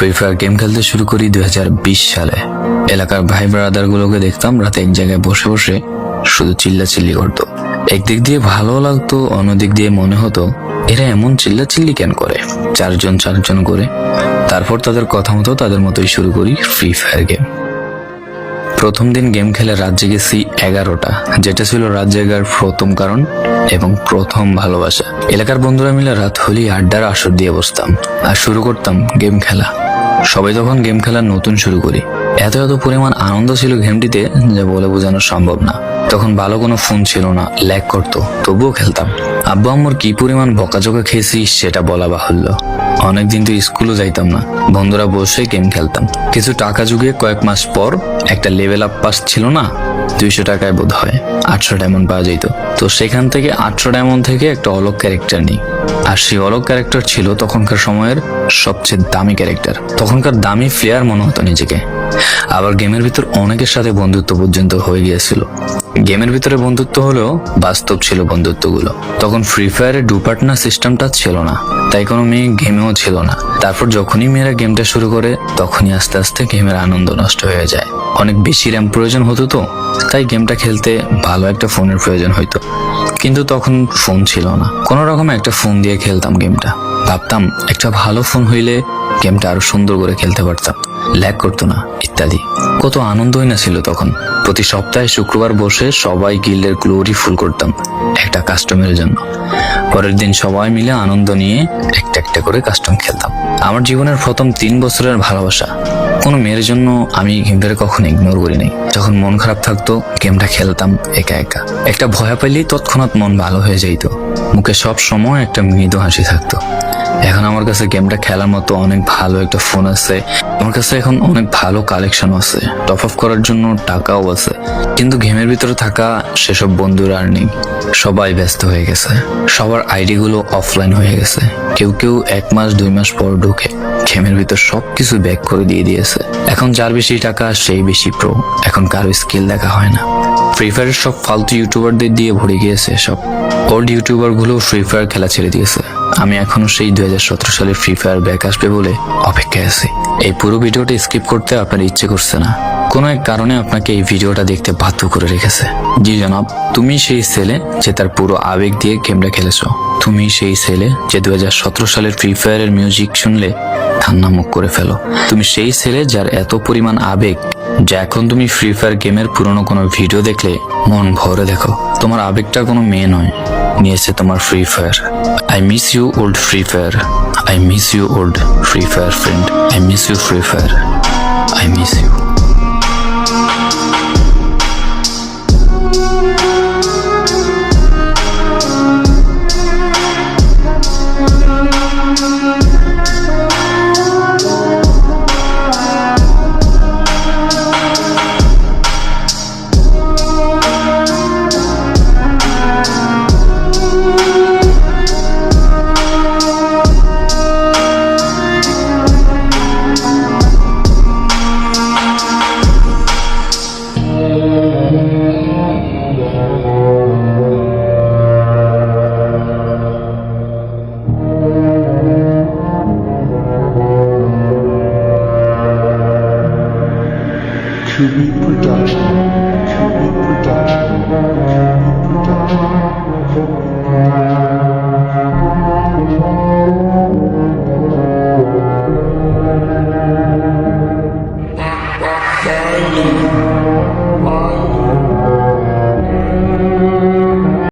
Free fire game খেলতে শুরু করি 2020 সালে। এলাকার ভাই ব্রাদার গুলোকে দেখতাম রাতে এক জায়গায় বসে বসে শুধু চিল্লাচিল্লি করতো। একদিক দিয়ে ভালো লাগতো, অন্যদিক দিয়ে মনে হতো এরা এমন চিল্লাচিল্লি কেন করে, চারজন করে। তারপর তাদের কথা মতো তাদের মতোই শুরু করি ফ্রি ফায়ার গেম। প্রথম দিন গেম খেলে রাত জেগেছি 11টা, যেটা ছিল রাত জেগার প্রথম কারণ এবং প্রথম ভালোবাসা। এলাকার বন্ধুরা মিলে রাত হলেই আড্ডার আসর দিয়ে বসতাম আর শুরু করতাম গেম খেলা। সবাই তখন গেম খেলা নতুন শুরু করি। এত পরিমাণ আনন্দ ছিল গেমটিতে যা বলে বোঝানো সম্ভব না। তখন ভালো কোনো ফোন ছিল না, ল্যাগ করতো, তবুও খেলতাম। আব্বু আম্মুর কি পরিমাণ বকাঝকা খেয়েছি সেটা বলা বাহুল্য। অনেকদিন তো স্কুলও যাইতাম না, বন্ধুরা বসে গেম খেলতাম। কিছু টাকা জুগিয়ে কয়েক মাস পর একটা লেভেল আপ পাস ছিল না, 200 টাকায় বোধ হয় 800 ডায়মন্ড পাওয়া যেত। তো সেখান থেকে 800 ডায়মন্ড থেকে একটা অলগ ক্যারেক্টার নিই। আর সেই অলগ ক্যারেক্টার ছিল তখনকার সময়ের সবচেয়ে দামি ক্যারেক্টার। তখনকার দামি প্লেয়ার মনে হতো নিজেকে। আবার গেমের ভিতর অনেকের সাথে বন্ধুত্ব পর্যন্ত হয়ে গিয়েছিল। গেমের ভিতরে বন্ধুত্ব হলেও বাস্তব ছিল বন্ধুত্বগুলো। তখন ফ্রি ফায়ারে ডু পার্টনার সিস্টেমটা ছিল না, তাই কোনো মেয়ে গেমেও ছিল না। তারপর যখনই মেয়েরা গেমটা শুরু করে তখনই আস্তে আস্তে গেমের আনন্দ নষ্ট হয়ে যায়। অনেক বেশি র্যাম প্রয়োজন হতো, তো তাই গেমটা খেলতে ভালো একটা ফোনের প্রয়োজন হইতো। কিন্তু তখন ফোন ছিল না, কোনো রকমে একটা ফোন দিয়ে খেলতাম গেমটা। ভাবতাম একটা ভালো ফোন হইলে গেমটা আরো সুন্দর করে খেলতে পারতাম, ল্যাগ করতো না ইত্যাদি। কত আনন্দই না ছিল তখন। প্রতি সপ্তাহে শুক্রবার বসে সবাই গিল্ডের গ্লোরি ফুল করতাম একটা কাস্টমের জন্য। পরের দিন সবাই মিলে আনন্দ নিয়ে একটা একটা করে কাস্টম খেলতাম। আমার জীবনের প্রথম 3 বছরের ভালোবাসা। কোনো মেয়ের জন্য আমি গেমটাকে কখনো ইগনোর করি নাই। যখন মন খারাপ থাকতো গেমটা খেলতাম একা একা। একটা ভয় পাইলেই তৎক্ষণাৎ মন ভালো হয়ে যাইতো, মুখে সব সময় একটা মৃদু হাসি থাকতো। এখন আমার কাছে গেমটা খেলার মতো অনেক ভালো একটা ফোন আছে, আমার কাছে এখন অনেক ভালো কালেকশন আছে, টপ আপ করার জন্য টাকাও আছে। কিন্তু গেমের ভিতরে থাকা সেসব বন্ধুরা আর নেই, সবাই ব্যস্ত হয়ে গেছে। সবার আইডি গুলো অফলাইন হয়ে গেছে। কেউ 1 মাস 2 মাস পর ঢুকে গেমের ভিতর সবকিছু ব্যাক করে দিয়েছে। এখন যার বেশি টাকা সেই বেশি প্রো, এখন কারো স্কিল দেখা হয় না। ফ্রি ফায়ারের সব ফালতু ইউটিউবারদের দিয়ে ভরে গিয়েছে সব। ওল্ড ইউটিউবার গুলো ফ্রি ফায়ার খেলা ছেড়ে দিয়েছে। আমি এখনো সেই 2017 সালে ফ্রি ফায়ার ব্যাক আসবে বলে অপেক্ষায় আছি। এই পুরো ভিডিওটা স্কিপ করতে আপনার ইচ্ছে করছে না, কোনো এক কারণে আপনাকে এই ভিডিওটা দেখতে বাধ্য করে রেখেছে। জি জনাব, তুমি সেই ছেলে যে তার পুরো আবেগ দিয়ে গেমটা খেলেছো। তুমি সেই ছেলে যে 2017 সালের ফ্রি ফায়ারের মিউজিক শুনলে ঠান্ডা মুখ করে ফেলো। তুমি সেই ছেলে যার এত পরিমাণ আবেগ যে এখন তুমি ফ্রি ফায়ার গেমের পুরনো কোনো ভিডিও দেখলে মন ভরে দেখো। তোমার আবেগটা কোনো মেয়ে নয়, নিয়েছে তোমার free fire. I miss you old free fire, I miss you old free fire friend, I miss you free fire, I miss you. To be production. To be production. To be production.